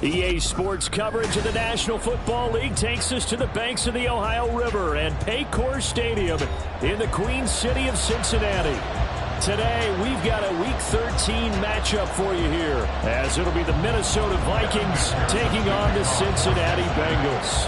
EA Sports coverage of the National Football League takes us to the banks of the Ohio River and Paycor Stadium in the Queen City of Cincinnati. Today, we've got a Week 13 matchup for you here, as it'll be the Minnesota Vikings taking on the Cincinnati Bengals.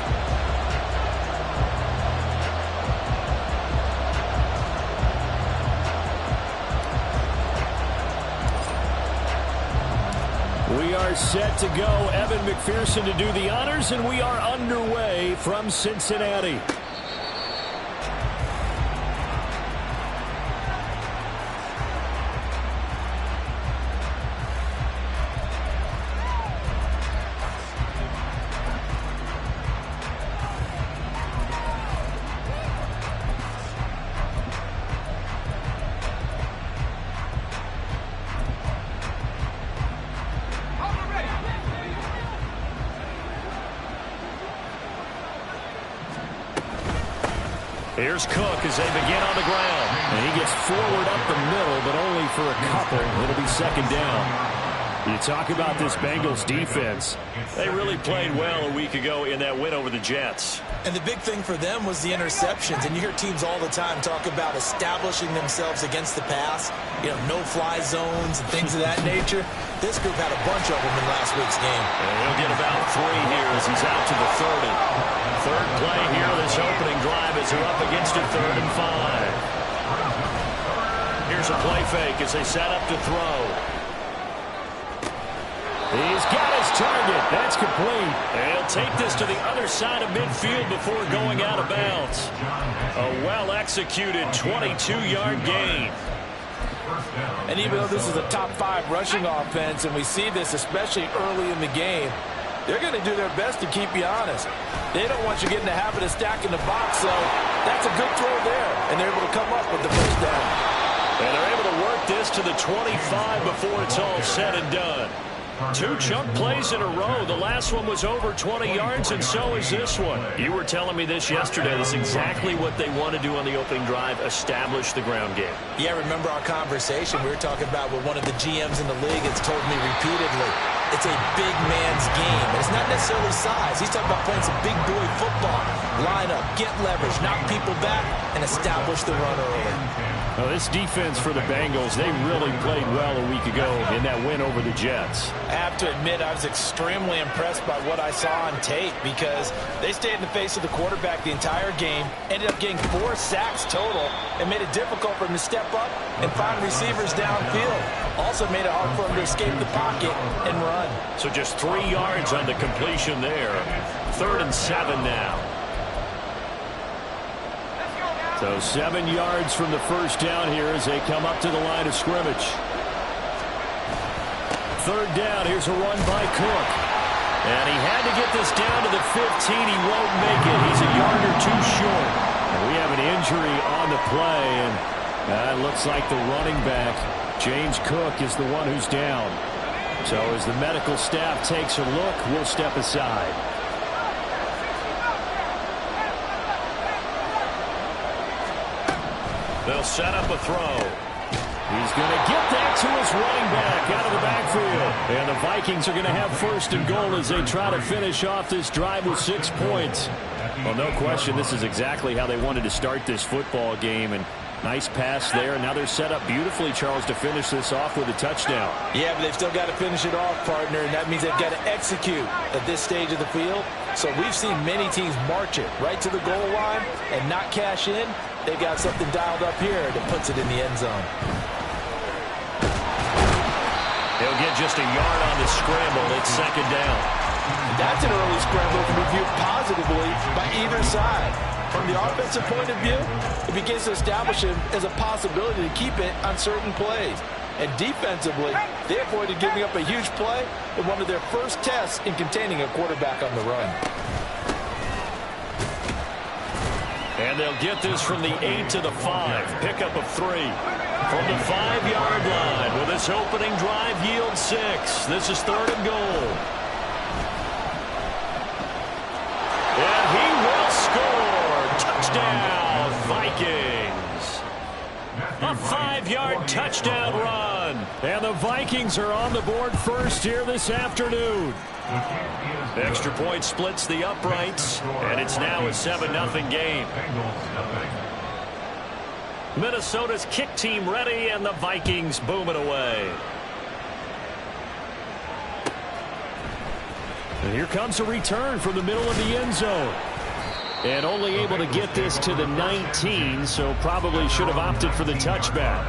We are set to go. Evan McPherson to do the honors, and we are underway from Cincinnati. Here's Cook as they begin on the ground. And he gets forward up the middle, but only for a couple. It'll be second down. You talk about this Bengals defense. They really played well a week ago in that win over the Jets. And the big thing for them was the interceptions. And you hear teams all the time talk about establishing themselves against the pass. You know, no-fly zones and things of that nature. This group had a bunch of them in last week's game. And he'll get about 3 here as he's out to the 30. Third play here, this opening drive as they're up against a 3rd and 5. Here's a play fake as they set up to throw. He's got his target. That's complete. And he'll take this to the other side of midfield before going out of bounds. A well-executed 22-yard gain. And even though this is a top 5 rushing offense, and we see this especially early in the game, they're going to do their best to keep you honest. They don't want you getting the habit of stacking the box, so that's a good throw there. And they're able to come up with the first down. And they're able to work this to the 25 before it's all said and done. 2 chunk plays in a row. The last one was over 20 yards, and so is this one. You were telling me this yesterday. This is exactly what they want to do on the opening drive, establish the ground game. Yeah, remember our conversation we were talking about with one of the GMs in the league that's told me repeatedly, it's a big man's game. And it's not necessarily size. He's talking about playing some big boy football. Line up, get leverage, knock people back, and establish the run early. Well, this defense for the Bengals, they really played well a week ago in that win over the Jets. I have to admit, I was extremely impressed by what I saw on tape because they stayed in the face of the quarterback the entire game, ended up getting 4 sacks total, and made it difficult for him to step up and find receivers downfield. Also made it hard for him to escape the pocket and run. So just 3 yards on the completion there. 3rd and 7 now. So 7 yards from the first down here as they come up to the line of scrimmage. 3rd down. Here's a run by Cook. And he had to get this down to the 15. He won't make it. He's a yard or 2 short. And we have an injury on the play. And it looks like the running back, James Cook, is the one who's down. So as the medical staff takes a look, we'll step aside. They'll set up a throw. He's going to get that to his running back out of the backfield. And the Vikings are going to have 1st and goal as they try to finish off this drive with 6 points. Well, no question, this is exactly how they wanted to start this football game. And nice pass there. Now they're set up beautifully, Charles, to finish this off with a touchdown. Yeah, but they've still got to finish it off, partner, and that means they've got to execute at this stage of the field. So we've seen many teams march it right to the goal line and not cash in. They've got something dialed up here that puts it in the end zone. He'll get just a yard on the scramble. It's 2nd down. That's an early scramble that can be viewed positively by either side. From the offensive point of view, it begins to establish him as a possibility to keep it on certain plays. And defensively, they avoided giving up a huge play in one of their first tests in containing a quarterback on the run. And they'll get this from the 8 to the 5. Pickup of 3. From the 5-yard line with this opening drive yield 6. This is 3rd and goal. And he will score. Touchdown, Vikings. A 5-yard touchdown run. And the Vikings are on the board first here this afternoon. Extra point splits the uprights, and it's now a 7-0 game. Minnesota's kick team ready, and the Vikings booming away. And here comes a return from the middle of the end zone. And only able to get this to the 19, so probably should have opted for the touchback.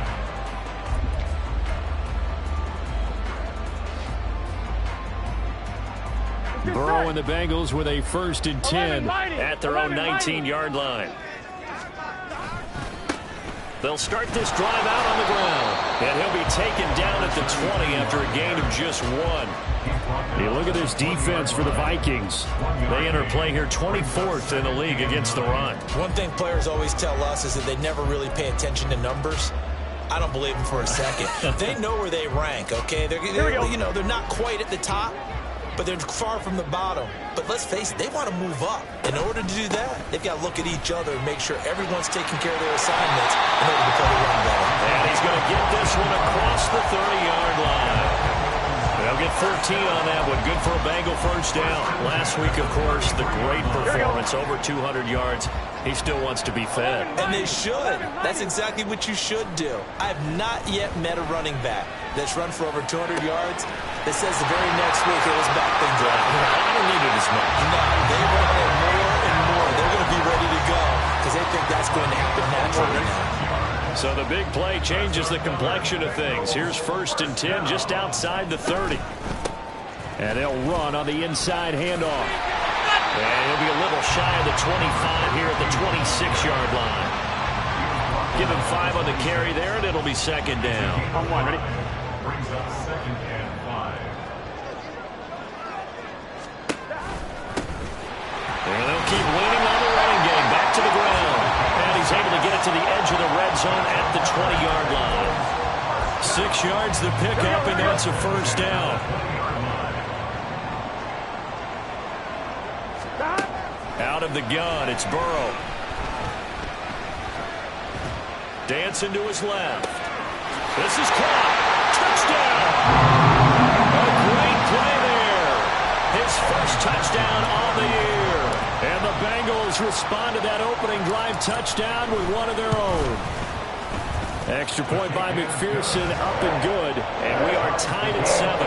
Burrow and the Bengals with a 1st and 10 at their own 19-yard line. They'll start this drive out on the ground, and he'll be taken down at the 20 after a gain of just 1. Hey, look at this defense for the Vikings. They enter play here 24th in the league against the run. One thing players always tell us is that they never really pay attention to numbers. I don't believe them for a second. They know where they rank, okay? They're not quite at the top, but they're far from the bottom. But let's face it, they want to move up. In order to do that, they've got to look at each other and make sure everyone's taking care of their assignments in order to play the run better. And he's going to get this one across the 30-yard line. They'll get 13 on that one. Good for a Bengal first down. Last week, of course, the great performance, over 200 yards. He still wants to be fed. And they should. That's exactly what you should do. I have not yet met a running back that's run for over 200 yards that says the very next week, hey, let's back things up. I don't need it as much. No, they run it more and more. They're going to be ready to go because they think that's going to happen naturally now. So the big play changes the complexion of things. Here's 1st and 10 just outside the 30. And they'll run on the inside handoff. And he'll be a little shy of the 25 here at the 26-yard line. Give him 5 on the carry there, and it'll be 2nd down. On 1, ready? Brings up 2nd and 5. And they'll keep leaning on the running game. Back to the ground. And he's able to get it to the edge of the red zone at the 20-yard line. 6 yards the pickup, and that's a 1st down. Out of the gun, it's Burrow. Dancing to his left. This is caught. Touchdown! A great play there. His first touchdown on the year. And the Bengals respond to that opening drive touchdown with one of their own. Extra point by McPherson, up and good. And we are tied at 7.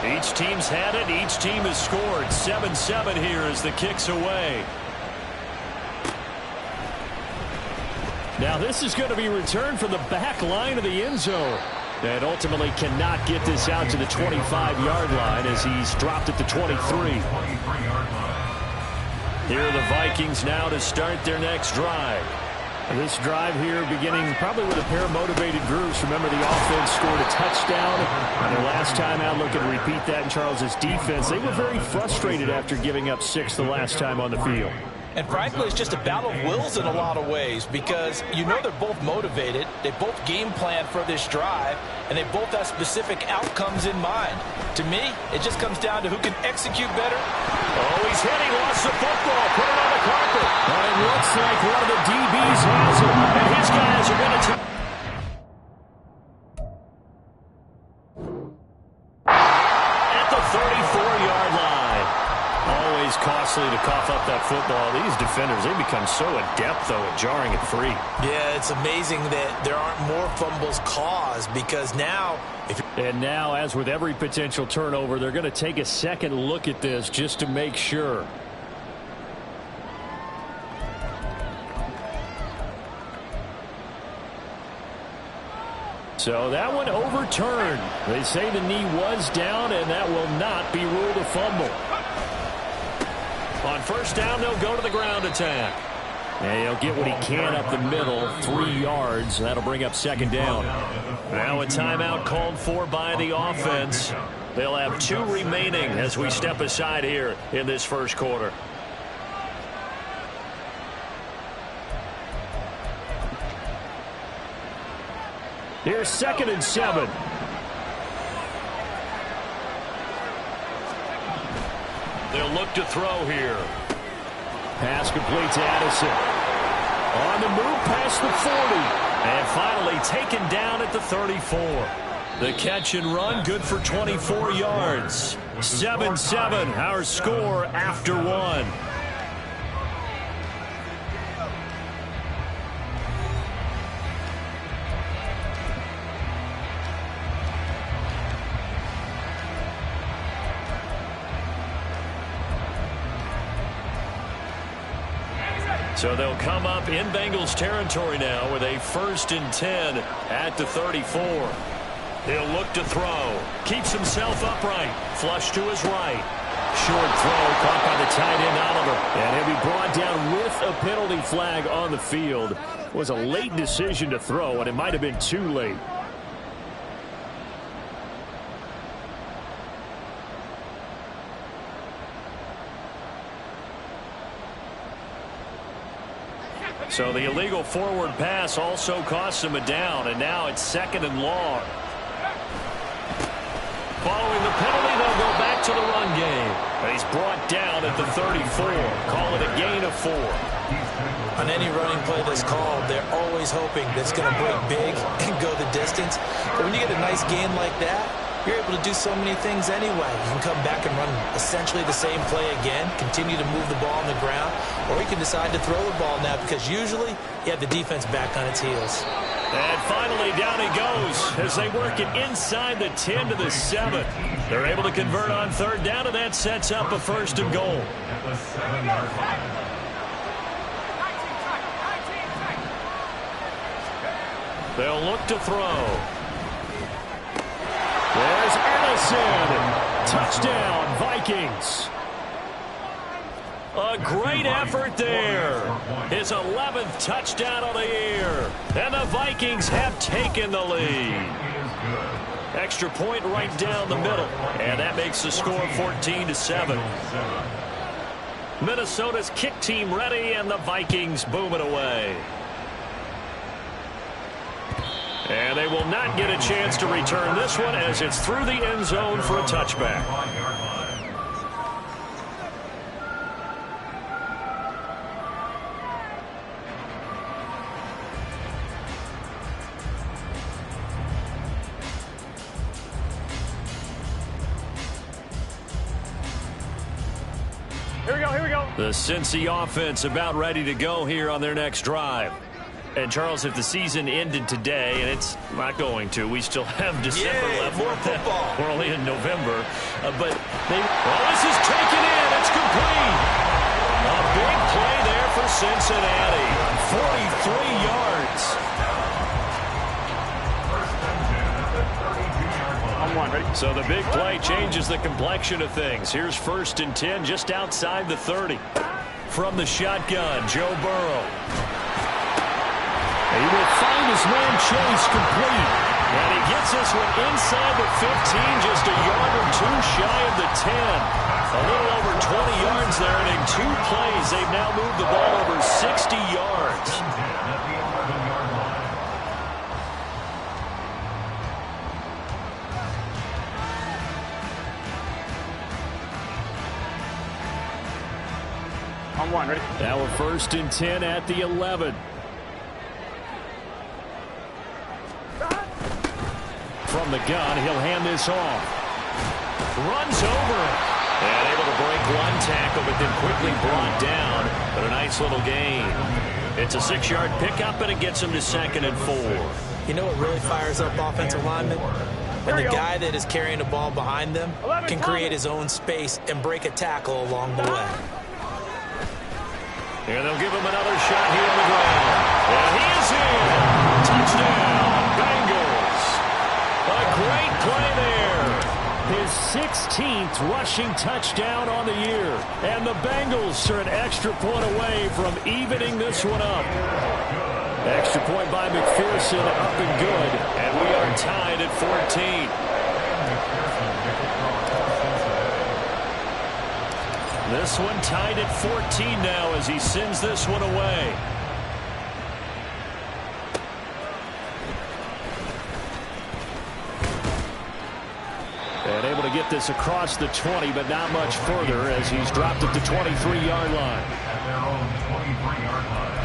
Each team's had it. Each team has scored. 7-7 here as the kick's away. Now this is going to be returned from the back line of the end zone. And ultimately cannot get this out to the 25-yard line as he's dropped at the 23. Here are the Vikings now to start their next drive. This drive here beginning probably with a pair of motivated groups. Remember, the offense scored a touchdown. And their last time out, looking to repeat that in Charles's defense. They were very frustrated after giving up 6 the last time on the field. And frankly, it's just a battle of wills in a lot of ways because you know they're both motivated. They both game plan for this drive, and they both have specific outcomes in mind. To me, it just comes down to who can execute better. Oh, he's hit. He lost the football. Put it on the carpet. And it looks like one of the DBs has it. And his guys are going to... At the 34-yard line. Always costly to cough up that football. These defenders, they become so adept, though, at jarring it free. Yeah, it's amazing that there aren't more fumbles caused because now... And now, as with every potential turnover, they're going to take a second look at this just to make sure. So that one overturned. They say the knee was down, and that will not be ruled a fumble. On first down, they'll go to the ground attack. And he'll get what he can up the middle, 3 yards. That'll bring up second down. Now a timeout called for by the offense. They'll have 2 remaining as we step aside here in this first quarter. Here's 2nd and 7. They'll look to throw here. Pass complete to Addison. On the move past the 40. And finally taken down at the 34. The catch and run good for 24 yards. 7-7, our score after 1. So they'll come up in Bengals territory now with a 1st and 10 at the 34. He'll look to throw. Keeps himself upright. Flush to his right. Short throw caught by the tight end Oliver. And he'll be brought down with a penalty flag on the field. It was a late decision to throw, and it might have been too late. So the illegal forward pass also costs him a down, and now it's 2nd and long. Following the penalty, they'll go back to the run game. And he's brought down at the 34. Call it a gain of 4. On any running play that's called, they're always hoping that it's going to break big and go the distance. But when you get a nice gain like that, you're able to do so many things anyway. You can come back and run essentially the same play again, continue to move the ball on the ground, or you can decide to throw the ball now because usually you have the defense back on its heels. And finally, down he goes as they work it inside the 10 to the 7. They're able to convert on 3rd down, and that sets up a 1st and goal. They'll look to throw. There's Addison. Touchdown, Vikings. A great effort there. His 11th touchdown of the year. And the Vikings have taken the lead. Extra point right down the middle. And that makes the score 14-7. Minnesota's kick team ready, and the Vikings boom it away. And they will not get a chance to return this one as it's through the end zone for a touchback. Here we go. The Cincy offense about ready to go here on their next drive. And, Charles, if the season ended today, and it's not going to, we still have December left. More football. We're only in November. But this is taken in. It's complete. A big play there for Cincinnati. 43 yards. On 1, ready? So the big play changes the complexion of things. Here's 1st and 10 just outside the 30. From the shotgun, Joe Burrow. He will find his man Chase complete. And he gets this one inside the 15, just a yard or 2 shy of the 10. A little over 20 yards there, and in 2 plays, they've now moved the ball over 60 yards. On 1, ready? Now a 1st and 10 at the 11. From the gun, he'll hand this off. Runs over it. And able to break one tackle, but then quickly brought down. But a nice little gain. It's a 6-yard pickup, and it gets him to 2nd and 4. You know what really fires up offensive linemen? When the guy that is carrying the ball behind them can create his own space and break a tackle along the way. And they'll give him another shot here on the ground. And he is in. Touchdown, Bengals. 8th rushing touchdown on the year. And the Bengals are an extra point away from evening this one up. Extra point by McPherson, up and good. And we are tied at 14. This one tied at 14 now as he sends this one away. And able to get this across the 20, but not much further as he's dropped at the 23-yard line. At their own 23-yard line.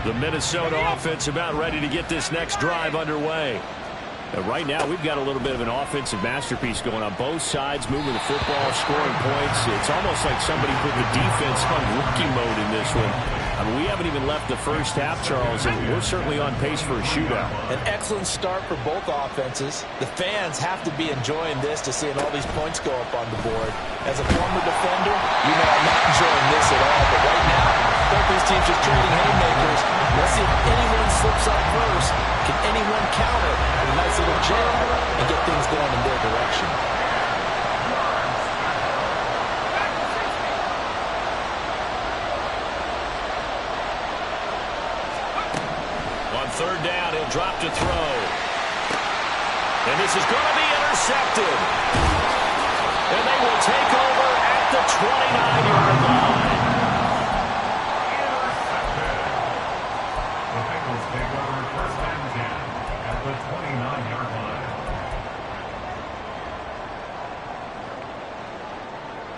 The Minnesota offense about ready to get this next drive underway. Right now, we've got a little bit of an offensive masterpiece going on both sides, moving the football, scoring points. It's almost like somebody put the defense on rookie mode in this one. I mean, we haven't even left the first half, Charles, and we're certainly on pace for a shootout. An excellent start for both offenses. The fans have to be enjoying this to seeing all these points go up on the board. As a former defender, you know I'm not enjoying this at all, but right now, both these teams just trading haymakers. Let's see if anyone slips up first. Can anyone counter with a nice little jab and get things going in their direction? On third down, he'll drop to throw. And this is going to be intercepted. And they will take over at the 29-yard line. The Bengals take over first and 10 at the 29-yard line.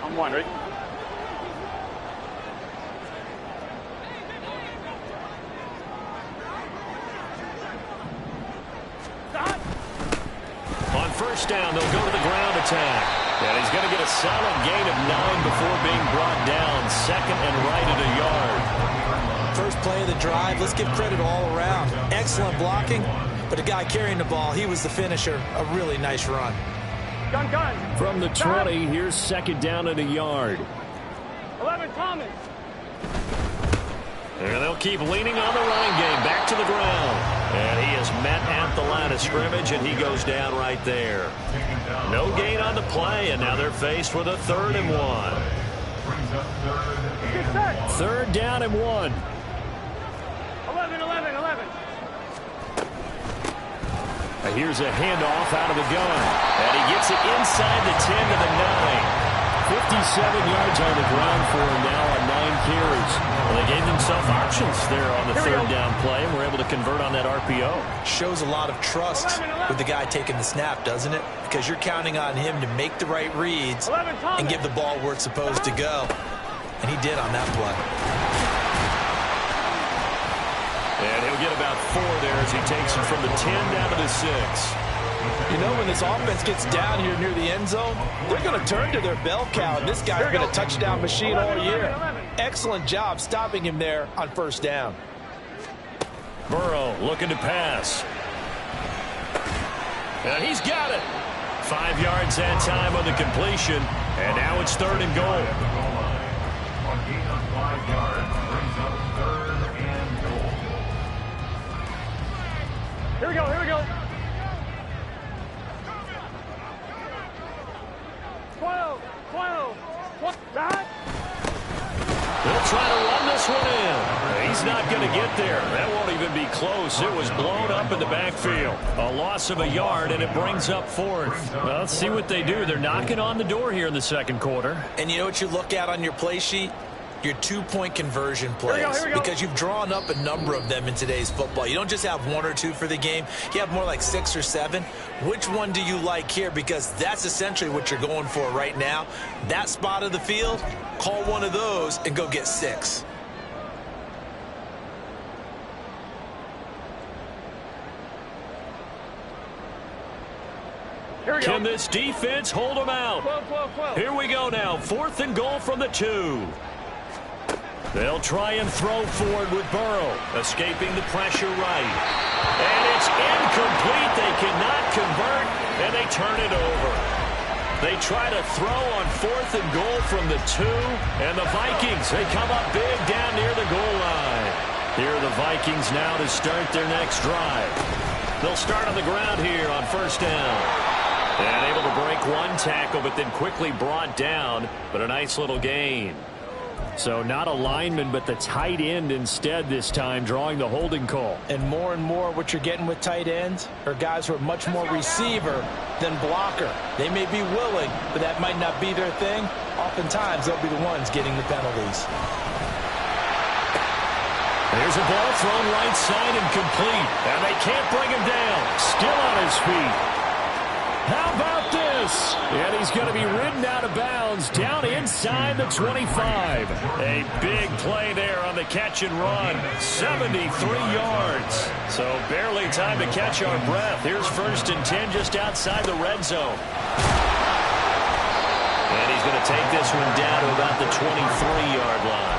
I'm wondering. On first down, they'll go to the ground attack. And he's going to get a solid gain of 9 before being brought down. Second and right at a yard. First play of the drive, let's give credit all around. Excellent blocking, but the guy carrying the ball, he was the finisher. A really nice run. Gun. From the 20, here's second down at a yard. 11, Thomas. And they'll keep leaning on the running game. Back to the ground. And he is met at the line of scrimmage, and he goes down right there. No gain on the play, and now they're faced with a 3rd and 1. Brings up third and 3rd down and 1. 11. Here's a handoff out of the gun. And he gets it inside the 10 to the 9. 57 yards on the ground for him now on 9 carries. Well, they gave themselves options there on the 3rd down play, and were able to convert on that RPO. Shows a lot of trust with the guy taking the snap, doesn't it? Because you're counting on him to make the right reads and give the ball where it's supposed to go. And he did on that play. And he'll get about 4 there as he takes it from the 10 down to the 6. You know, when this offense gets down here near the end zone, they're going to turn to their bell cow, and this guy's been a touchdown machine all year. Excellent job stopping him there on first down. Burrow looking to pass. And he's got it. 5 yards that time on the completion, and now it's 3rd and goal. On gain of 5 yards, brings up 3rd and goal. Here we go. 12. They'll try to run this one in. He's not going to get there. That won't even be close. It was blown up in the backfield. A loss of a yard, and it brings up 4th. Well, let's see what they do. They're knocking on the door here in the second quarter. And you know what you look at on your play sheet? Your 2-point conversion plays. Here we go. Because you've drawn up a number of them in today's football. You don't just have 1 or 2 for the game. You have more like 6 or 7. Which one do you like here? Because that's essentially what you're going for right now. That spot of the field, call one of those and go get 6. Can this defense hold them out? 12. Here we go now. 4th and goal from the 2. They'll try and throw forward with Burrow, escaping the pressure right. And it's incomplete. They cannot convert, and they turn it over. They try to throw on 4th and goal from the 2. And the Vikings, they come up big down near the goal line. Here are the Vikings now to start their next drive. They'll start on the ground here on 1st down. And able to break one tackle, but then quickly brought down. But a nice little gain. So not a lineman, but the tight end instead this time, drawing the holding call. And more what you're getting with tight ends are guys who are much more receiver than blocker. They may be willing, but that might not be their thing. Oftentimes, they'll be the ones getting the penalties. There's a ball thrown right side and complete. And they can't bring him down. Still on his feet. How about this? And he's going to be ridden out of bounds down inside the 25. A big play there on the catch and run. 73 yards. So barely time to catch our breath. Here's 1st and 10 just outside the red zone. And he's going to take this one down to about the 23-yard line.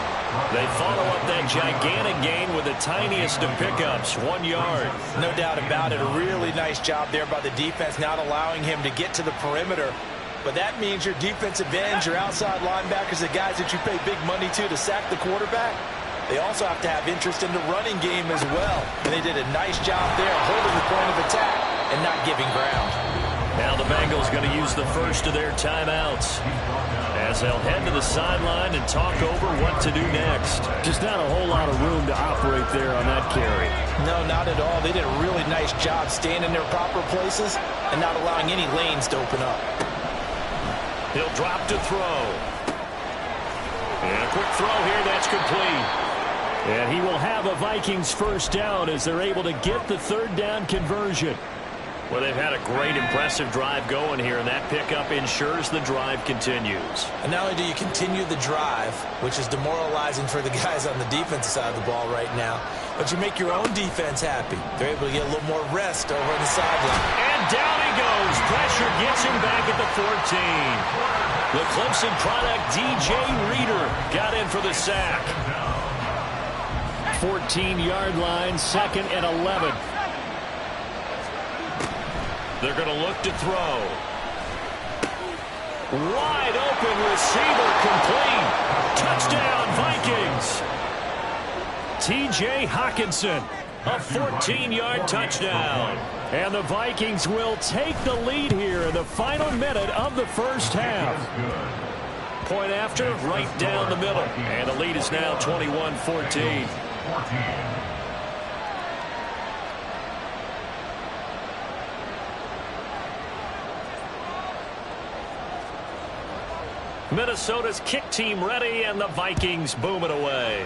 They follow up that gigantic gain with the tiniest of pickups, 1 yard. No doubt about it. A really nice job there by the defense, not allowing him to get to the perimeter. But that means your defensive ends, your outside linebackers, the guys that you pay big money to sack the quarterback, they also have to have interest in the running game as well. And they did a nice job there holding the point of attack and not giving ground. Now the Bengals going to use the first of their timeouts as they'll head to the sideline and talk over what to do next. Just not a whole lot of room to operate there on that carry. No, not at all. They did a really nice job staying in their proper places and not allowing any lanes to open up. He'll drop to throw. And a quick throw here, that's complete. And he will have a Vikings 1st down as they're able to get the 3rd down conversion. Well, they've had a great, impressive drive going here, and that pickup ensures the drive continues. And not only do you continue the drive, which is demoralizing for the guys on the defensive side of the ball right now, but you make your own defense happy. They're able to get a little more rest over on the sideline. And down he goes. Pressure gets him back at the 14. The Clemson product, DJ Reader, got in for the sack. 14-yard line, 2nd and 11. They're going to look to throw. Wide open receiver complete. Touchdown Vikings. T.J. Hockenson, a 14-yard touchdown. And the Vikings will take the lead here in the final minute of the 1st half. Point after, right down the middle. And the lead is now 21-14. Minnesota's kick team ready, and the Vikings boom it away.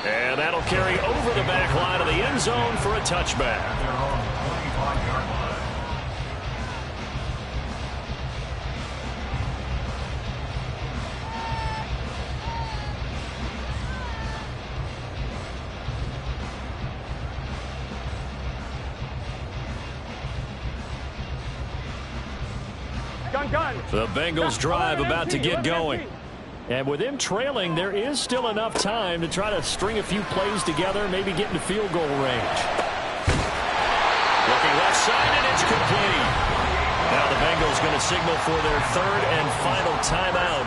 And that'll carry over the back line of the end zone for a touchback. The Bengals drive about to get going. And with them trailing, there is still enough time to try to string a few plays together, maybe get into field goal range. Looking left side, and it's complete. Now the Bengals going to signal for their 3rd and final timeout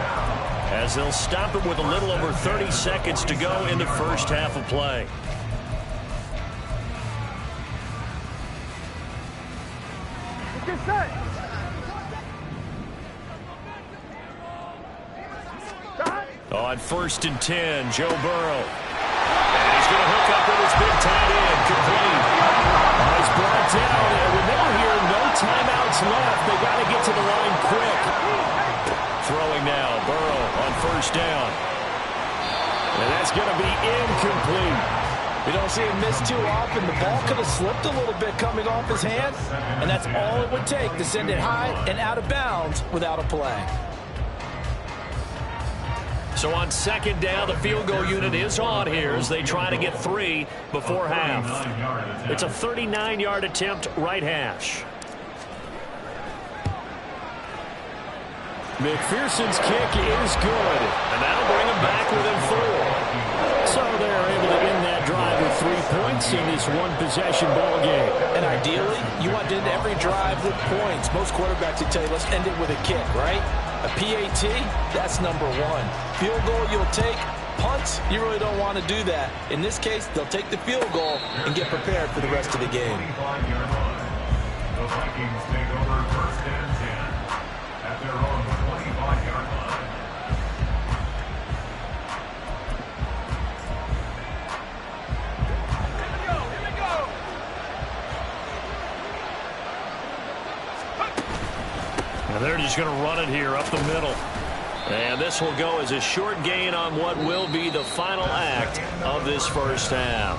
as they'll stop it with a little over 30 seconds to go in the 1st half of play. Get set. On 1st and 10, Joe Burrow. And he's going to hook up with his big tight end. Complete. He's brought down. And with them here, no timeouts left. They got to get to the line quick. Throwing now. Burrow on 1st down. And that's going to be incomplete. We don't see him miss too often. The ball could have slipped a little bit coming off his hand, and that's all it would take to send it high and out of bounds without a play. So on 2nd down, the field goal unit is on here as they try to get 3 before half. It's a 39-yard attempt, right hash. McPherson's kick is good, and that'll bring them back within 4. So they're able to end that drive with 3 points in this one-possession ball game. And ideally, you want to end every drive with points. Most quarterbacks would tell you, let's end it with a kick, right? A PAT, that's number one. Field goal you'll take. Punts, you really don't want to do that. In this case, they'll take the field goal and get prepared for the rest of the game. The Vikings take over first and 10 at their own 25-yard line. And they're just going to run it here up the middle. And this will go as a short gain on what will be the final act of this first half.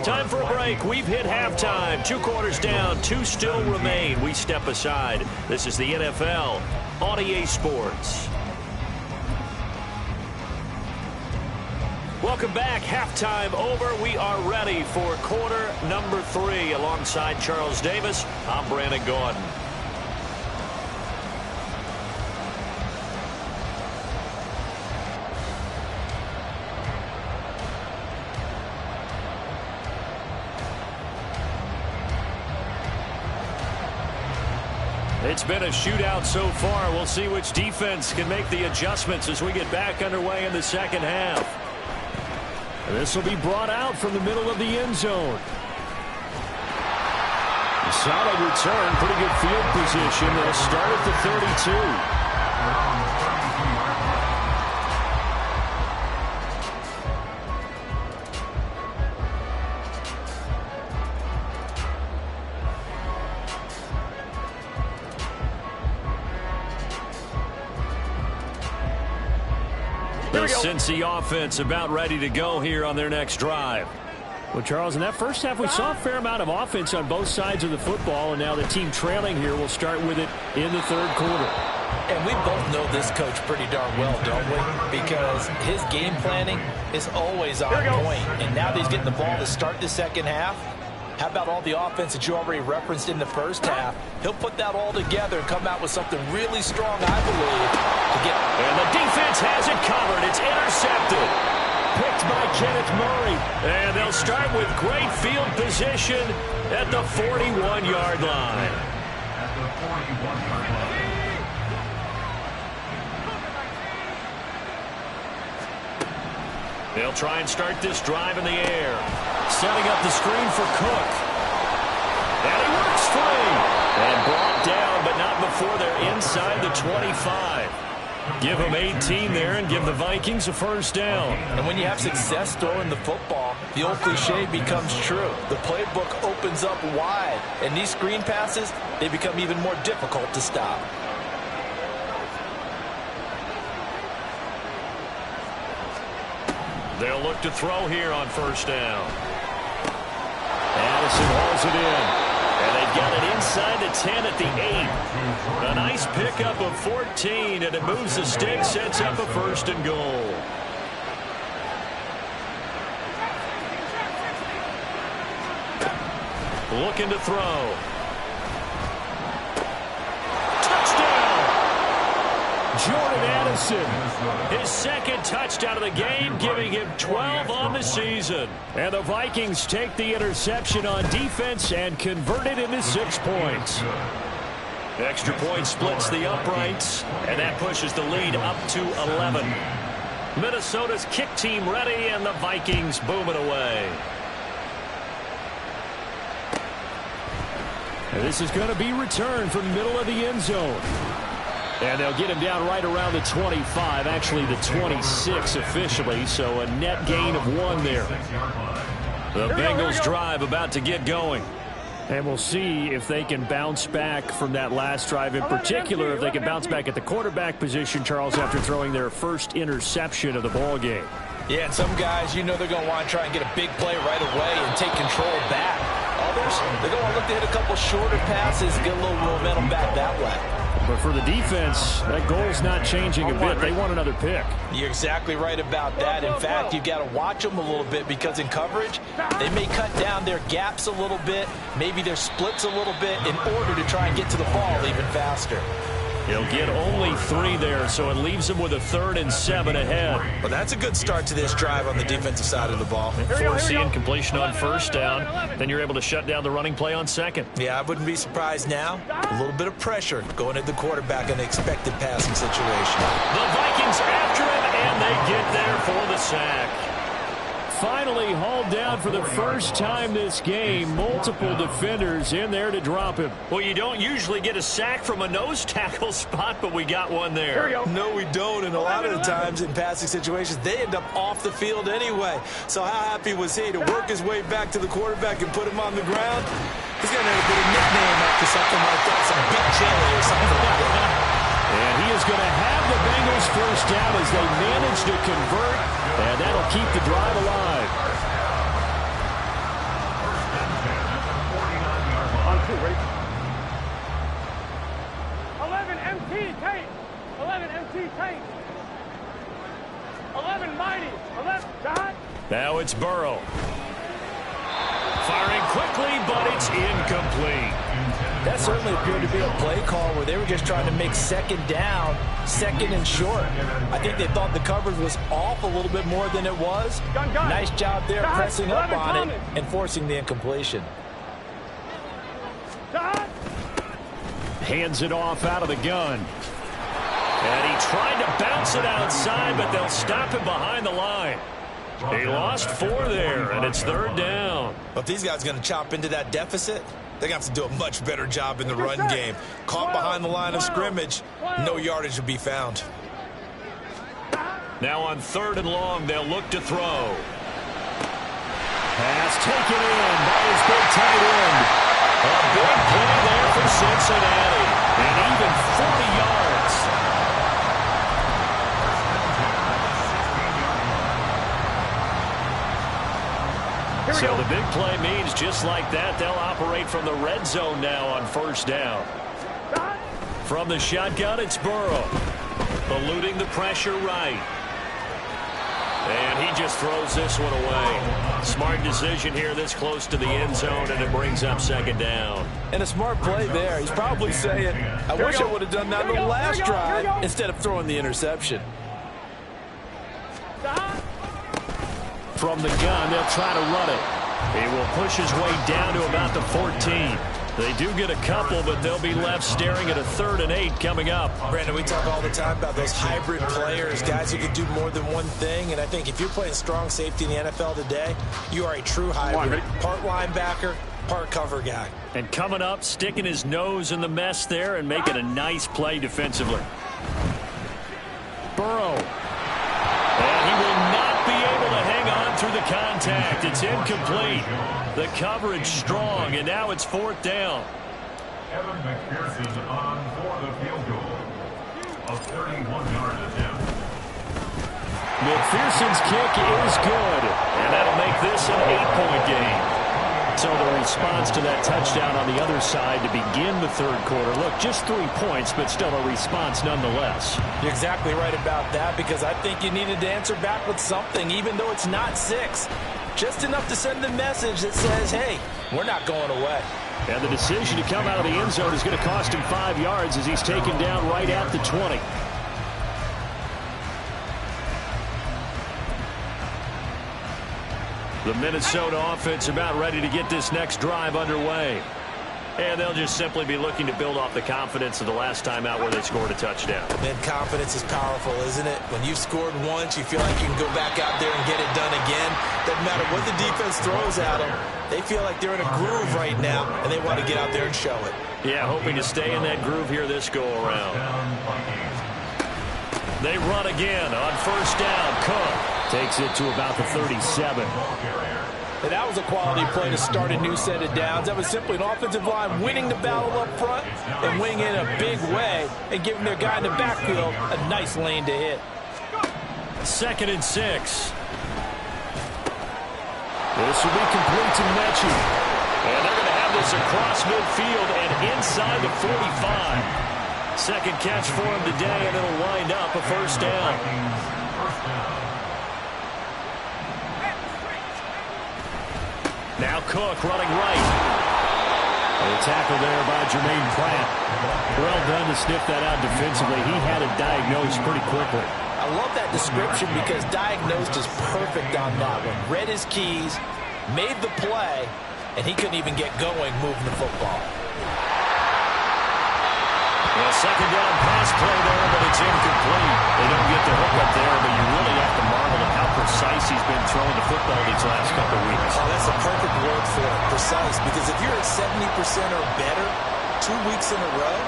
Time for a break. We've hit halftime. 2 quarters down, 2 still remain. We step aside. This is the NFL on EA Sports. Welcome back. Halftime over. We are ready for quarter number 3. Alongside Charles Davis, I'm Brandon Gaudin. It's been a shootout so far. We'll see which defense can make the adjustments as we get back underway in the second half. And this will be brought out from the middle of the end zone. A solid return, pretty good field position. They'll start at the 32. The Cincy offense about ready to go here on their next drive. Well, Charles, in that first half, we saw a fair amount of offense on both sides of the football, and now the team trailing here will start with it in the third quarter. And we both know this coach pretty darn well, don't we? Because his game planning is always on point. And now that he's getting the ball to start the second half, how about all the offense that you already referenced in the first half? He'll put that all together and come out with something really strong, I believe. And the defense has it covered. It's intercepted. Picked by Kenneth Murray. And they'll start with great field position at the 41-yard line. At the 41-yard line. They'll try and start this drive in the air. Setting up the screen for Cook. And he works free. And brought down, but not before they're inside the 25. Give them 18 there and give the Vikings a first down. And when you have success throwing the football, the old cliche becomes true. The playbook opens up wide. And these screen passes, they become even more difficult to stop. They'll look to throw here on first down. Addison hauls it in. And they've got it inside the 10 at the 8. A nice pickup of 14, and it moves the stick, sets up a first and goal. Looking to throw. Jordan Addison, his second touchdown of the game, giving him 12 on the season. And the Vikings take the interception on defense and convert it into 6 points. Extra point splits the uprights, and that pushes the lead up to 11. Minnesota's kick team ready, and the Vikings boom it away. And this is going to be returned from the middle of the end zone. And they'll get him down right around the 25, actually the 26 officially, so a net gain of 1 there. The Bengals drive about to get going. And we'll see if they can bounce back from that last drive, in particular if they can bounce back at the quarterback position, Charles, after throwing their first interception of the ball game. Yeah, and some guys, you know they're going to want to try and get a big play right away and take control back. Others, they're going to look to hit a couple shorter passes and get a little momentum back that way. But for the defense, that goal's not changing a bit. They want another pick. You're exactly right about that. In fact, you've got to watch them a little bit because in coverage, they may cut down their gaps a little bit, maybe their splits a little bit in order to try and get to the ball even faster. He'll get only 3 there, so it leaves him with a 3rd and 7 ahead. Well, that's a good start to this drive on the defensive side of the ball. Force the incompletion on 1st down. Then you're able to shut down the running play on 2nd. Yeah, I wouldn't be surprised now. A little bit of pressure going at the quarterback in an expected passing situation. The Vikings after him, and they get there for the sack. Finally hauled down for the first time this game. Multiple defenders in there to drop him. Well, you don't usually get a sack from a nose tackle spot, but we got one there. No, we don't. And a lot of the times in passing situations, they end up off the field anyway. So how happy was he to work his way back to the quarterback and put him on the ground? He's going to have a good nickname after something like that, some Big Jelly or something like that. And he is going to have the Bengals first down as they manage to convert, and that'll keep the drive alive. On 2, ready? 11 MT Tate. 11 MT Tate. 11 Mighty. 11 John. Now it's Burrow. Firing quickly, but it's incomplete. That certainly appeared to be a play call where they were just trying to make 2nd down, 2nd and short. I think they thought the coverage was off a little bit more than it was. Nice job there pressing up on it and forcing the incompletion. Hands it off out of the gun. And he tried to bounce it outside, but they'll stop him behind the line. He lost 4 there, and it's 3rd down. But if these guys are going to chop into that deficit, they're going to have to do a much better job in the run game. Caught behind the line of scrimmage, no yardage to be found. Now on 3rd and long, they'll look to throw. Pass taken in by his big tight end. A big play there for Cincinnati. And even 40 yards. So the big play means just like that, they'll operate from the red zone now on 1st down. From the shotgun, it's Burrow. Eluding the pressure right. And he just throws this one away. Smart decision here this close to the end zone, and it brings up 2nd down. And a smart play there. He's probably saying, I wish I would have done that in the last drive instead of throwing the interception. From the gun, they'll try to run it. He will push his way down to about the 14. They do get a couple, but they'll be left staring at a 3rd and 8 coming up. Brandon, we talk all the time about those hybrid players, guys who can do more than one thing. And I think if you're playing strong safety in the NFL today, you are a true hybrid. Part linebacker, part cover guy. And coming up, sticking his nose in the mess there and making a nice play defensively. Burrow. And he will not be able to hang on through the contact. It's incomplete. The coverage strong, and now it's 4th down. Evan McPherson on for the field goal. A 31-yard attempt. McPherson's kick is good, and that'll make this an 8-point game. So the response to that touchdown on the other side to begin the 3rd quarter. Look, just 3 points, but still a response nonetheless. You're exactly right about that, because I think you needed to answer back with something, even though it's not 6. Just enough to send a message that says, hey, we're not going away. And the decision to come out of the end zone is going to cost him 5 yards as he's taken down right at the 20. The Minnesota offense about ready to get this next drive underway. And they'll just simply be looking to build off the confidence of the last time out where they scored a touchdown. Man, confidence is powerful, isn't it? When you've scored once, you feel like you can go back out there and get it done again. Doesn't matter what the defense throws at them. They feel like they're in a groove right now, and they want to get out there and show it. Yeah, hoping to stay in that groove here this go-around. They run again on 1st down. Cook takes it to about the 37. And that was a quality play to start a new set of downs. That was simply an offensive line winning the battle up front and winning in a big way and giving their guy in the backfield a nice lane to hit. 2nd and 6. This will be complete to Mechie. And they're going to have this across midfield and inside the 45. 2nd catch for him today, and it'll wind up a 1st down. Now Cook running right. The tackle there by Jermaine Pratt. Well done to sniff that out defensively. He had it diagnosed pretty quickly. I love that description because diagnosed is perfect on that one. Read his keys, made the play, and he couldn't even get going moving the football. A second down pass play there, but it's incomplete. They don't get the hook up there, but you really have to marvel at how precise he's been throwing the football these last couple of weeks. Oh, that's a perfect word for it, precise, because if you're at 70% or better 2 weeks in a row,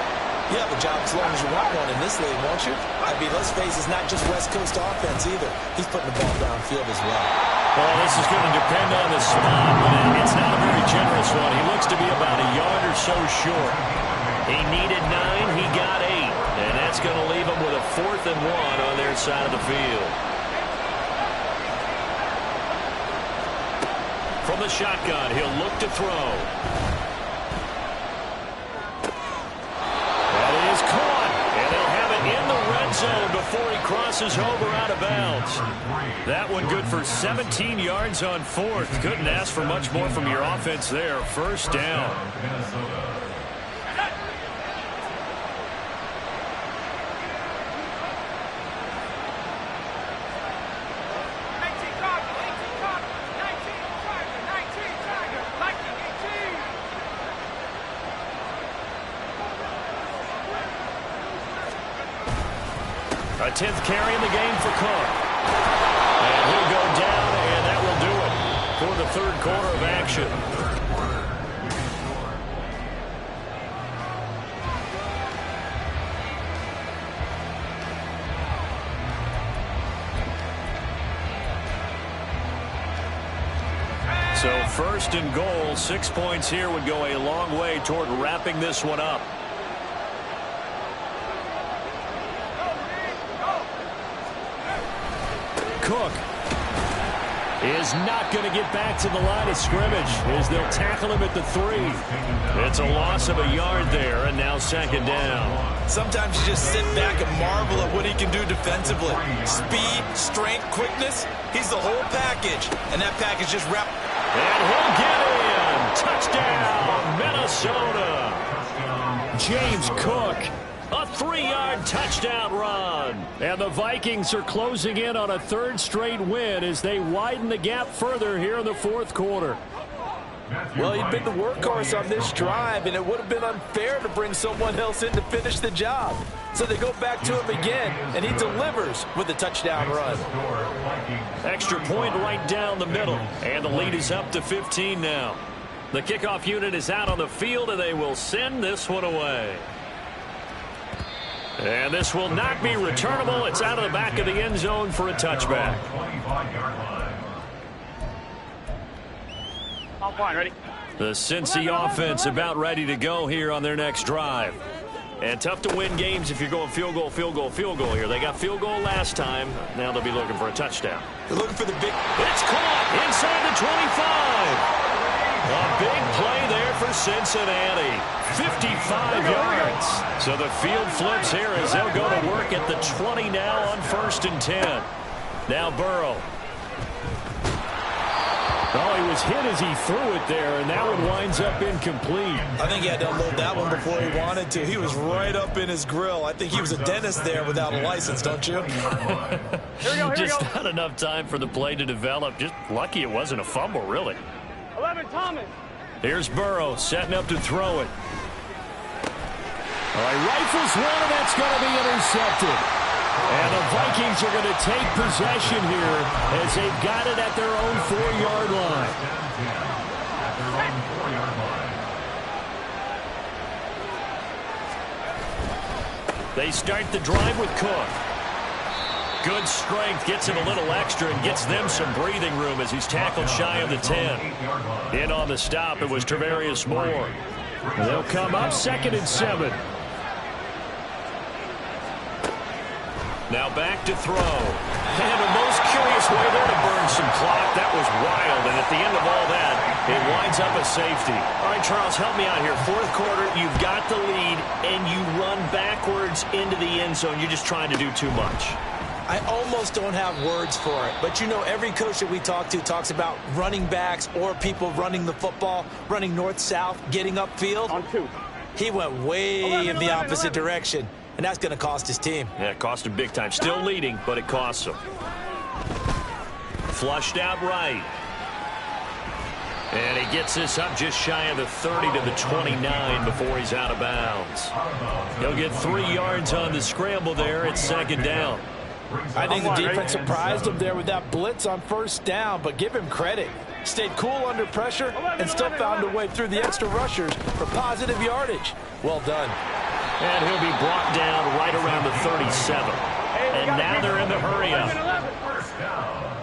you have a job as long as you want one in this league, won't you? I mean, let's face it, it's not just West Coast offense either. He's putting the ball downfield as well. Well, this is going to depend on the spot, but it's not a very generous one. He looks to be about a yard or so short. He needed 9, he got 8, and that's going to leave him with a 4th and 1 on their side of the field. From the shotgun, he'll look to throw. That is caught, and they'll have it in the red zone before he crosses over out of bounds. That one good for 17 yards on 4th. Couldn't ask for much more from your offense there. First down. A 10th carry in the game for Cook. And he'll go down, and that will do it for the third quarter of action. So first and goal, 6 points here would go a long way toward wrapping this one up. Cook is not going to get back to the line of scrimmage as they'll tackle him at the 3. It's a loss of a yard there, and now second down. Sometimes you just sit back and marvel at what he can do defensively. Speed, strength, quickness, he's the whole package. And that package just wrapped. And he'll get in. Touchdown, Minnesota. James Cook. A 3-yard touchdown run. And the Vikings are closing in on a 3rd straight win as they widen the gap further here in the 4th quarter. Well, he'd been the workhorse on this drive, and it would have been unfair to bring someone else in to finish the job. So they go back to him again, and he delivers with a touchdown run. Extra point right down the middle, and the lead is up to 15 now. The kickoff unit is out on the field, and they will send this one away. And this will not be returnable. It's out of the back of the end zone for a touchback. All fine, ready? The Cincy offense about ready to go here on their next drive. And tough to win games if you're going field goal, field goal, field goal here. They got field goal last time. Now they'll be looking for a touchdown. They're looking for the big. It's caught inside the 25. A big play there for Cincinnati. 55 yards. So the field flips here as they'll go to work at the 20 now on 1st and 10. Now Burrow. Oh, he was hit as he threw it there, and that one winds up incomplete. I think he had to unload that one before he wanted to. He was right up in his grill. I think he was a dentist there without a license, don't you? Just not enough time for the play to develop. Just lucky it wasn't a fumble, really. 11, Thomas. Here's Burrow setting up to throw it. All right, rifles one, and that's going to be intercepted. And the Vikings are going to take possession here as they've got it at their own 4-yard line. They start the drive with Cook. Good strength, gets him a little extra and gets them some breathing room as he's tackled shy of the 10. In on the stop, it was Travarius Moore. They'll come up 2nd and 7. Now back to throw. And the most curious way there to burn some clock. That was wild, and at the end of all that, it winds up a safety. All right, Charles, help me out here. 4th quarter, you've got the lead, and you run backwards into the end zone. You're just trying to do too much. I almost don't have words for it. But, you know, every coach that we talk to talks about running backs or people running the football, running north-south, getting upfield. On 2. He went way in the opposite direction, and that's going to cost his team. Yeah, it cost him big time. Still leading, but it costs him. Flushed out right. And he gets this up just shy of the 30 to the 29 before he's out of bounds. He'll get 3 yards on the scramble there. It's second down. I think the defense surprised him there with that blitz on first down, but give him credit. Stayed cool under pressure and still found a way through the extra rushers for positive yardage. Well done. And he'll be brought down right around the 37. And now they're in the hurry-up. First down.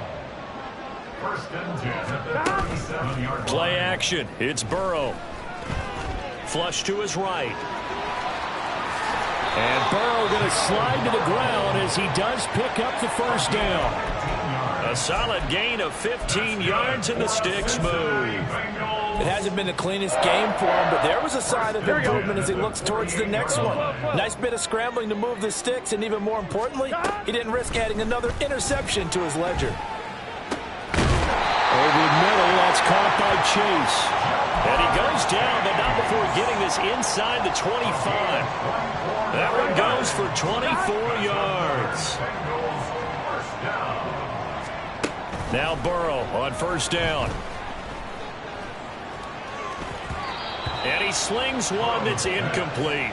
First and 10 at the 37-yard line. Play action. It's Burrow. Flush to his right. And Burrow going to slide to the ground as he does pick up the first down. A solid gain of 15 yards and the sticks move. It hasn't been the cleanest game for him, but there was a sign of improvement as he looks towards the next one. Nice bit of scrambling to move the sticks, and even more importantly, he didn't risk adding another interception to his ledger. Over the middle, that's caught by Chase. And he goes down, but not before getting this inside the 25. That one goes for 24 yards. Now Burrow on first down. And he slings one that's incomplete.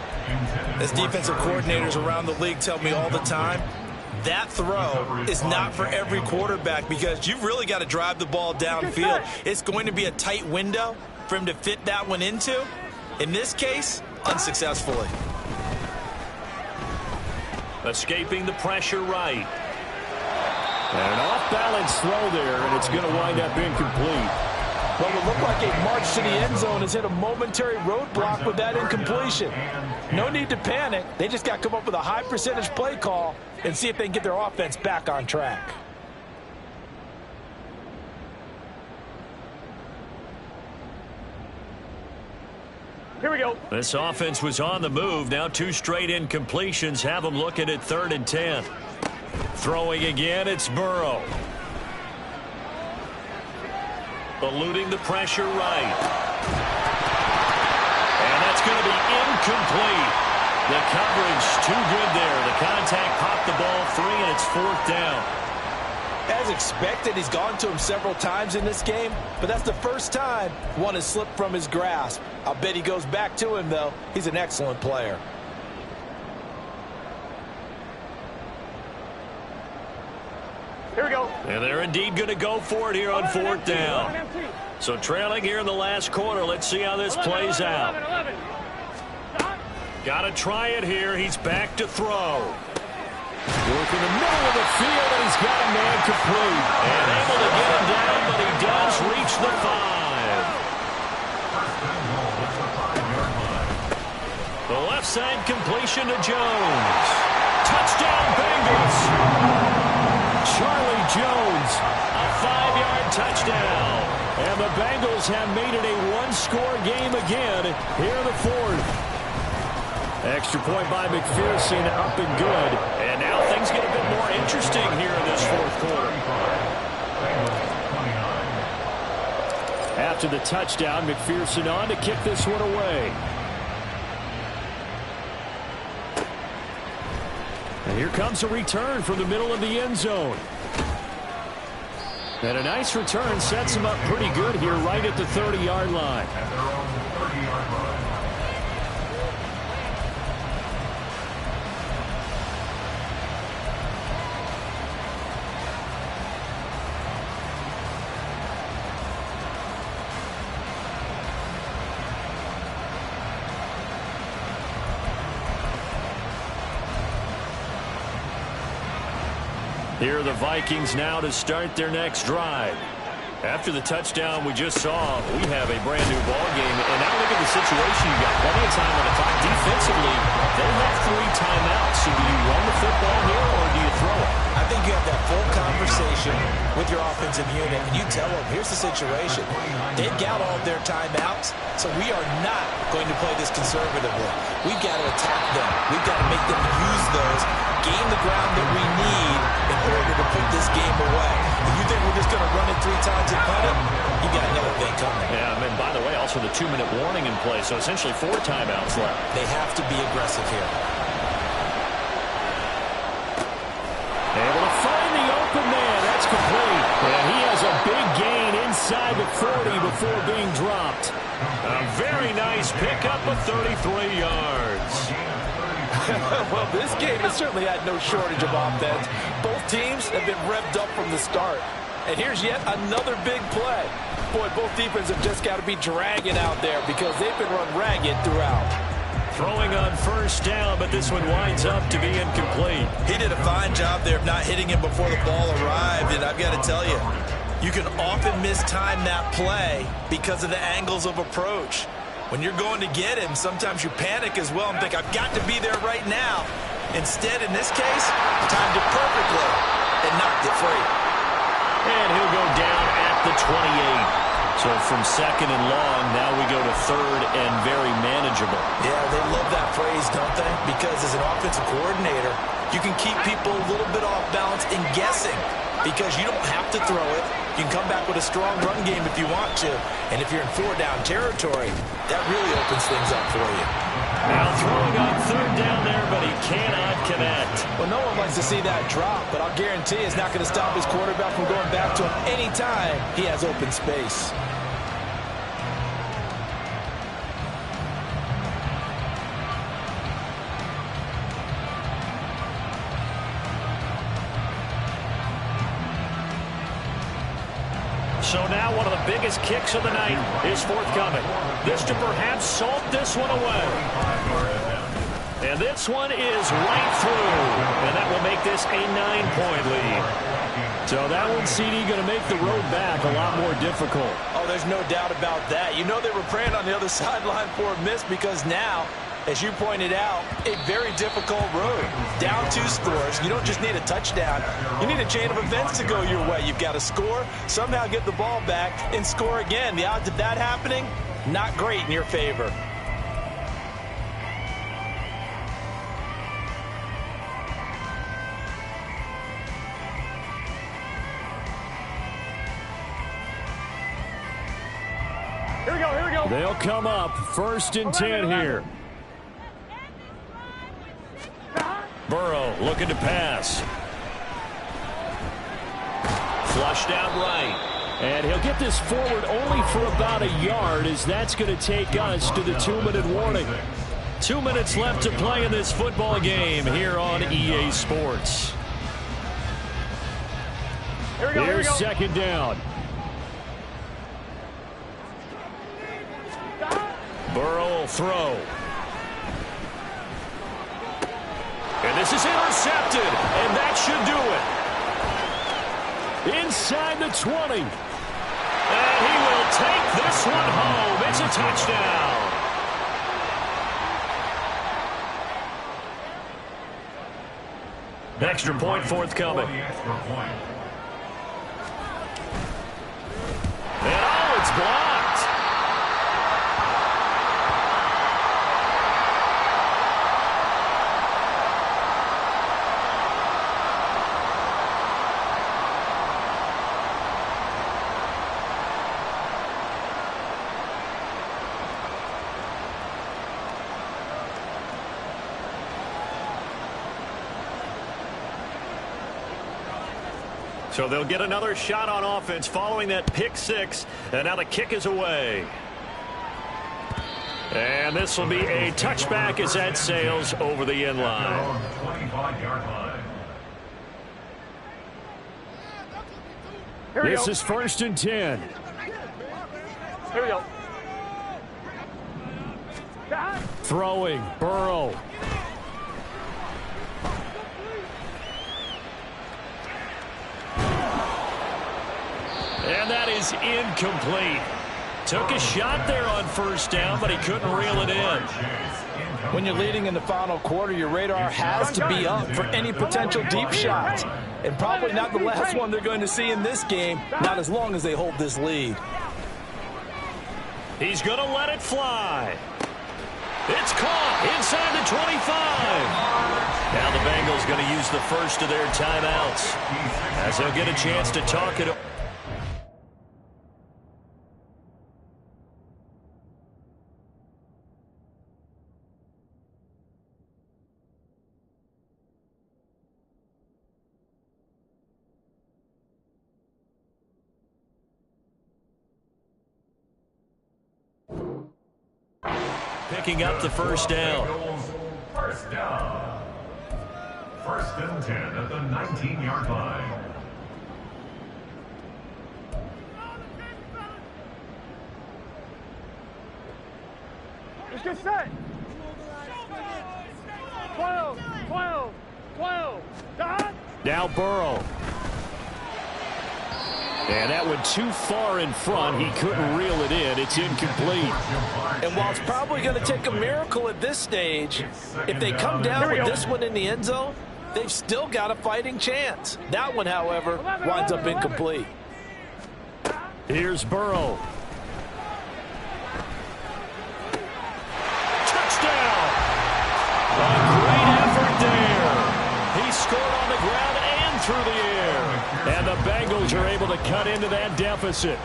As defensive coordinators around the league tell me all the time, that throw is not for every quarterback because you've really got to drive the ball downfield. It's going to be a tight window for him to fit that one into. In this case, unsuccessfully. Escaping the pressure right. And an off-balance throw there, and it's going to wind up incomplete. What would look like a march to the end zone has hit a momentary roadblock with that incompletion. No need to panic. They just got to come up with a high percentage play call and see if they can get their offense back on track. Here we go. This offense was on the move. Now 2 straight incompletions have them looking at 3rd and 10. Throwing again, it's Burrow. Eluding the pressure right. And that's going to be incomplete. The coverage too good there. The contact popped the ball free, and it's 4th down. As expected, he's gone to him several times in this game, but that's the first time one has slipped from his grasp. I'll bet he goes back to him, though. He's an excellent player. Here we go. And they're indeed going to go for it here on 4th down. So trailing here in the last quarter. Let's see how this plays out. Got to try it here. He's back to throw. Working the middle of the field, and he's got a man complete. And able to get him down, but he does reach the 5. The left side completion to Jones. Touchdown, Bengals. Charlie Jones, a 5-yard touchdown. And the Bengals have made it a 1-score game again here in the 4th. Extra point by McPherson, up and good. And now things get a bit more interesting here in this 4th quarter. After the touchdown, McPherson on to kick this one away. And here comes a return from the middle of the end zone. And a nice return sets him up pretty good here right at the 30-yard line. At their own 30-yard line. Here are the Vikings now to start their next drive. After the touchdown we just saw, we have a brand new ball game. And now look at the situation. You got plenty of time on the clock. Defensively, they have 3 timeouts. So do you run the football here or do you throw it? I think you have that full conversation with your offensive unit, and you tell them, here's the situation. They've got all of their timeouts, so we are not going to play this conservatively. We've got to attack them. We've got to make them use those, gain the ground that we need, and order to put this game away. If you think we're just going to run it 3 times and punt it, you got another thing coming. Yeah, and by the way, also the 2-minute warning in play, so essentially 4 timeouts left. They have to be aggressive here. Able to find the open man. That's complete. And he has a big gain inside the 40 before being dropped. A very nice pickup of 33 yards. Well, this game has certainly had no shortage of offense. Both teams have been revved up from the start. And here's yet another big play. Boy, both defenses have just got to be dragging out there because they've been run ragged throughout. Throwing on first down, but this one winds up to be incomplete. He did a fine job there of not hitting him before the ball arrived, and I've got to tell you, you can often mistime that play because of the angles of approach. When you're going to get him, sometimes you panic as well and think, I've got to be there right now. Instead, in this case, timed it perfectly and knocked it free. And he'll go down at the 28. So from second and long, now we go to third and very manageable. Yeah, they love that phrase, don't they? Because as an offensive coordinator, you can keep people a little bit off balance and guessing because you don't have to throw it. You can come back with a strong run game if you want to. And if you're in 4-down territory, that really opens things up for you. Now throwing on third down there, but he cannot connect. Well, no one likes to see that drop, but I'll guarantee it's not going to stop his quarterback from going back to him anytime he has open space. So now one of the biggest kicks of the night is forthcoming. This to perhaps salt this one away. And this one is right through. And that will make this a 9-point lead. So that one, CD, going to make the road back a lot more difficult. Oh, there's no doubt about that. You know they were praying on the other sideline for a miss because now, as you pointed out, a very difficult road. Down 2 scores. You don't just need a touchdown. You need a chain of events to go your way. You've got to score, somehow get the ball back, and score again. The odds of that happening, not great in your favor. Here we go, here we go. They'll come up 1st and 10 here. Burrow looking to pass. Flushed out right. And he'll get this forward only for about a yard, as that's going to take us to the 2-minute warning. 2 minutes left to play in this football game here on EA Sports. Here we go, Here's here we go. 2nd down. Burrow will throw. And this is intercepted, and that should do it. Inside the 20. And he will take this one home. It's a touchdown. Extra point forthcoming. And oh, it's blocked. So they'll get another shot on offense following that pick 6. And now the kick is away. And this will be a touchback as that sails over the end line. 25-yard line. This is 1st and 10. Here we go. Throwing, Burrow. And that is incomplete. Took a shot there on 1st down, but he couldn't reel it in. When you're leading in the final quarter, your radar has to be up for any potential deep shots. And probably not the last one they're going to see in this game, not as long as they hold this lead. He's going to let it fly. It's caught inside the 25. Now the Bengals going to use the first of their timeouts as they'll get a chance to talk it over. Picking up the first down. First down. First and 10 at the 19-yard line. Let's get set. 12, 12, 12. Dot. Now Burrow. And that went too far in front. He couldn't reel it in. It's incomplete. And while it's probably going to take a miracle at this stage, if they come down with this one in the end zone, they've still got a fighting chance. That one, however, winds up incomplete. Here's Burrow. Touchdown! A great effort there. He scored on the ground and through the air. And the Bengals are able to cut into that deficit.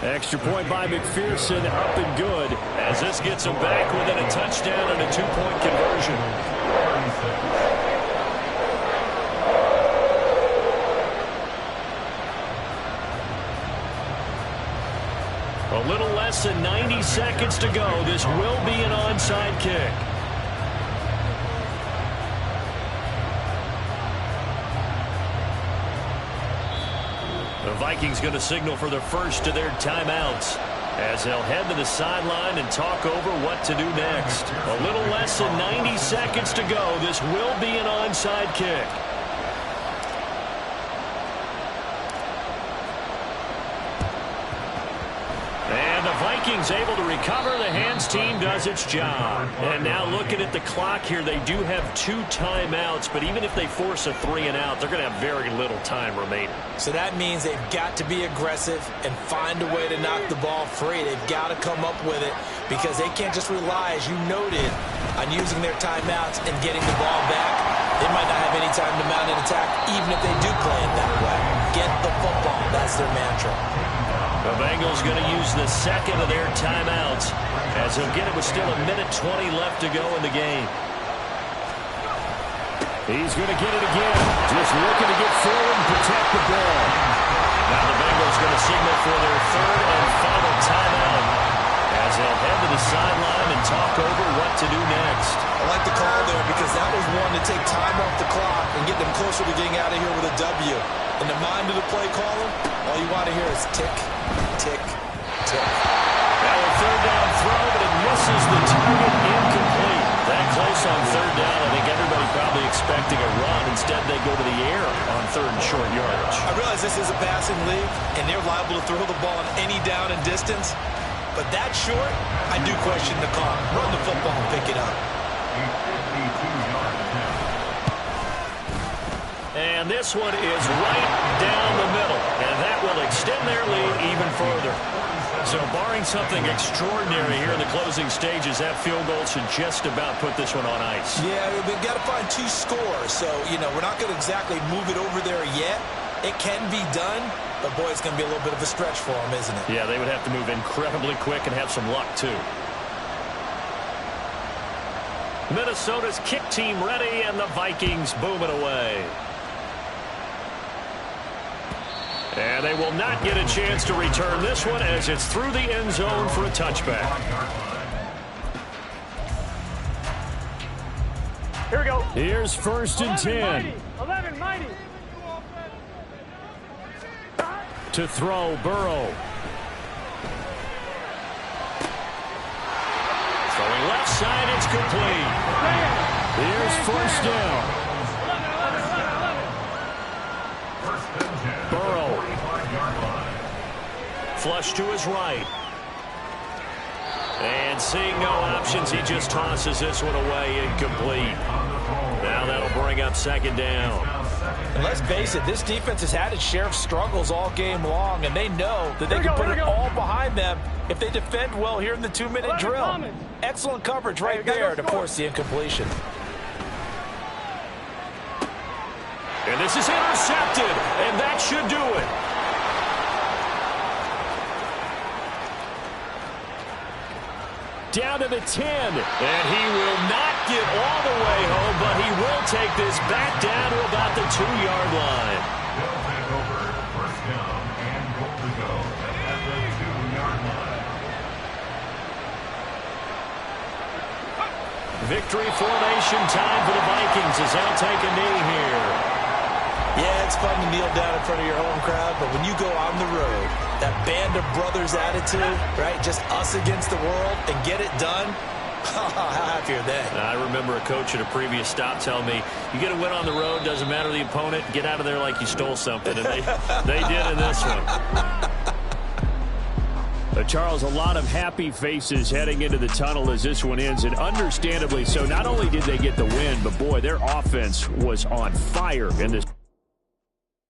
Extra point by McPherson, up and good, as this gets them back within a touchdown and a two-point conversion. A little less than 90 seconds to go. This will be an onside kick. The Vikings going to signal for the first of their timeouts as they'll head to the sideline and talk over what to do next. A little less than 90 seconds to go. This will be an onside kick. And the Vikings able to recover. The hands team does its job. And now looking at the clock here, they do have 2 timeouts, but even if they force a 3 and out, they're going to have very little time remaining. So that means they've got to be aggressive and find a way to knock the ball free. They've got to come up with it because they can't just rely, as you noted, on using their timeouts and getting the ball back. They might not have any time to mount an attack, even if they do play it that way. Get the football. That's their mantra. The Bengals going to use the second of their timeouts as he'll get it with still a minute 20 left to go in the game. He's going to get it again. Just looking to get forward and protect the ball. Now the Bengals going to signal for their third and final timeout as they'll head to the sideline and talk over what to do next. I like the call there because that was one to take time off the clock and get them closer to getting out of here with a W. In the mind of the play caller, all you want to hear is tick, tick, tick. Now a third down throw, but it misses the target, incomplete. That close on third down, I think everybody probably expecting a run. Instead, they go to the air on third and short yardage. I realize this is a passing league, and they're liable to throw the ball on any down and distance. But that short, I do question the call. Run the football and pick it up. And this one is right down the middle, and that will extend their lead even further. So barring something extraordinary here in the closing stages, that field goal should just about put this one on ice. Yeah, we've got to find 2 scores. So, we're not going to exactly move it over there yet. It can be done, but, boy, it's going to be a little bit of a stretch for them, isn't it? Yeah, they would have to move incredibly quick and have some luck, too. Minnesota's kick team ready, and the Vikings boom it away. And they will not get a chance to return this one as it's through the end zone for a touchback. Here we go. Here's first and 10. 11, mighty. To throw, Burrow. Throwing left side, it's complete. Here's first down. Burrow. Flush to his right. And seeing no options, he just tosses this one away, incomplete. Now that'll bring up second down. And let's face it, this defense has had its share of struggles all game long, and they know that they can put it all behind them if they defend well here in the 2-minute drill. Excellent coverage right there to force the incompletion. And this is intercepted, and that should do it. Down to the 10, and he will not get all the way home, but he will take this back down to about the 2-yard line. They'll take over first down and goal to go at the 2-yard line. Victory formation time for the Vikings as they'll take a knee here. Yeah, it's fun to kneel down in front of your home crowd, but when you go on the road, that band of brothers attitude, right, just us against the world and get it done, how happy are they? I remember a coach at a previous stop telling me, you get a win on the road, doesn't matter the opponent, get out of there like you stole something, and they did in this one. Charles, a lot of happy faces heading into the tunnel as this one ends, and understandably so. Not only did they get the win, but boy, their offense was on fire in this